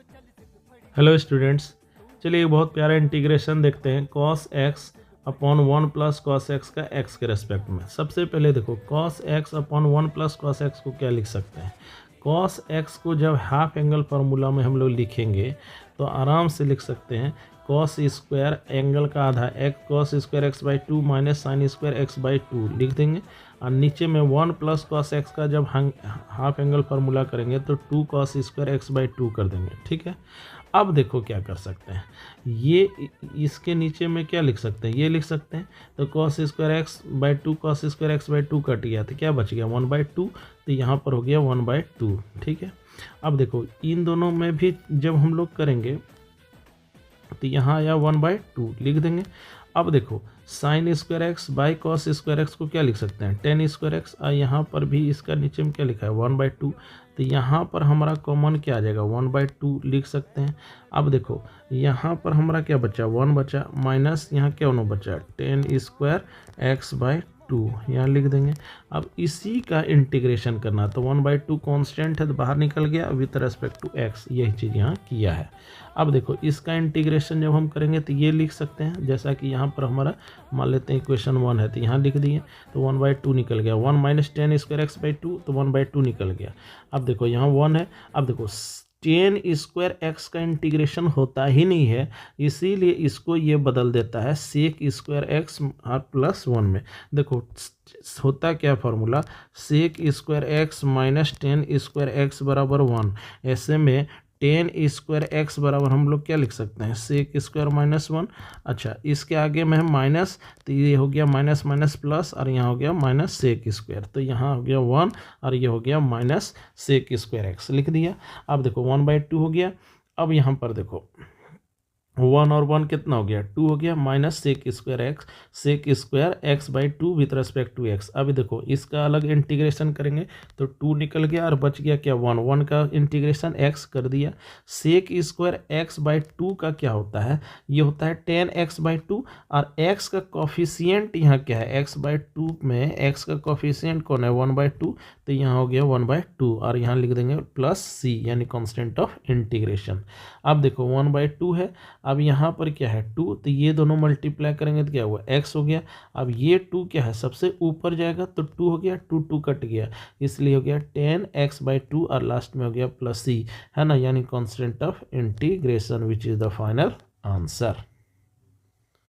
Hello students, चलिए एक बहुत प्यारा इंटीग्रेशन देखते हैं cos x upon 1 plus cos x का एक्स के रेस्पेक्ट में। सबसे पहले देखो cos x upon 1 plus cos x को क्या लिख सकते हैं। कॉस एक्स को जब हाफ एंगल फार्मूला में हम लोग लिखेंगे तो आराम से लिख सकते हैं कॉस स्क्वायर एंगल का आधा x cos square x by 2 minus sine square x by 2 लिख देंगे। और नीचे में 1 प्लस कॉस एक्स का जब हम हाफ एंगल फार्मूला करेंगे तो 2 कॉस स्क्वायर एक्स बाई 2 कर देंगे। ठीक है, अब देखो क्या कर सकते हैं, ये इसके नीचे में क्या लिख सकते हैं, ये लिख सकते हैं तो cos square x by 2 cos square x by 2 cut गया तो क्या बच गया 1/2, तो यहाँ पर हो गया 1/2। ठीक है, अब देखो इन दोनों में भी जब हम लोग करेंगे तो यहाँ आया 1/2 लिख देंगे। अब देखो sine square x by cos square x को क्या लिख सकते हैं टेन स्क्वायर एक्स, और यहाँ पर भी इसका नीचे में क्या लिखा है 1/2, तो यहाँ पर हमारा कॉमन क्या आ जाएगा 1/2 लिख सकते हैं। अब देखो यहाँ पर हमारा क्या बचा 1 बचा माइनस यहाँ क्या होना बचा टेन स्क्वायर एक्स बाई 2 यहाँ लिख देंगे। अब इसी का इंटीग्रेशन करना तो 1/2 कांस्टेंट है तो बाहर निकल गया विथ रेस्पेक्ट टू एक्स, यही चीज़ यहाँ किया है। अब देखो इसका इंटीग्रेशन जब हम करेंगे तो ये लिख सकते हैं जैसा कि यहाँ पर हमारा मान लेते हैं इक्वेशन 1 है तो यहाँ लिख दिए तो 1/2 निकल गया 1 minus tan square x by 2 तो 1/2 निकल गया। अब देखो यहाँ 1 है, अब देखो टेन स्क्वायर एक्स का इंटीग्रेशन होता ही नहीं है, इसीलिए इसको ये बदल देता है सेक स्क्वायर एक्स प्लस 1 में। देखो होता क्या formula sec square x minus tan square x बराबर 1, ऐसे में टेन स्क्वायर एक्स बराबर हम लोग क्या लिख सकते हैं सेक स्क्वायर माइनस 1। अच्छा इसके आगे में है माइनस तो ये हो गया माइनस माइनस प्लस और यहाँ हो गया माइनस सेक स्क्वायर, तो यहाँ हो गया 1 और ये हो गया माइनस सेक स्क्वायर एक्स लिख दिया। अब देखो 1/2 हो गया। अब यहाँ पर देखो 1 और 1 कितना हो गया 2 हो गया minus sec square x by 2 with respect to x. अभी देखो इसका अलग इंटीग्रेशन करेंगे तो 2 निकल गया और बच गया क्या 1 का इंटीग्रेशन एक्स कर दिया। सेक स्क्वायर एक्स बाई 2 का क्या होता है, ये होता है टेन एक्स बाई 2 और एक्स का कॉफिशियंट यहाँ क्या है एक्स बाई 2 में एक्स का कॉफिशियंट कौन है 1/2, तो यहाँ हो गया 1/2 और यहाँ लिख देंगे प्लस सी यानी कॉन्स्टेंट ऑफ इंटीग्रेशन। अब देखो 1/2 है, अब यहाँ पर क्या है 2 तो ये दोनों मल्टीप्लाई करेंगे तो क्या हुआ x हो गया। अब ये 2 क्या है सबसे ऊपर जाएगा तो 2 हो गया 2 कट गया, इसलिए हो गया 10x/2 और लास्ट में हो गया प्लस सी, है ना, यानी constant of integration which is the final answer.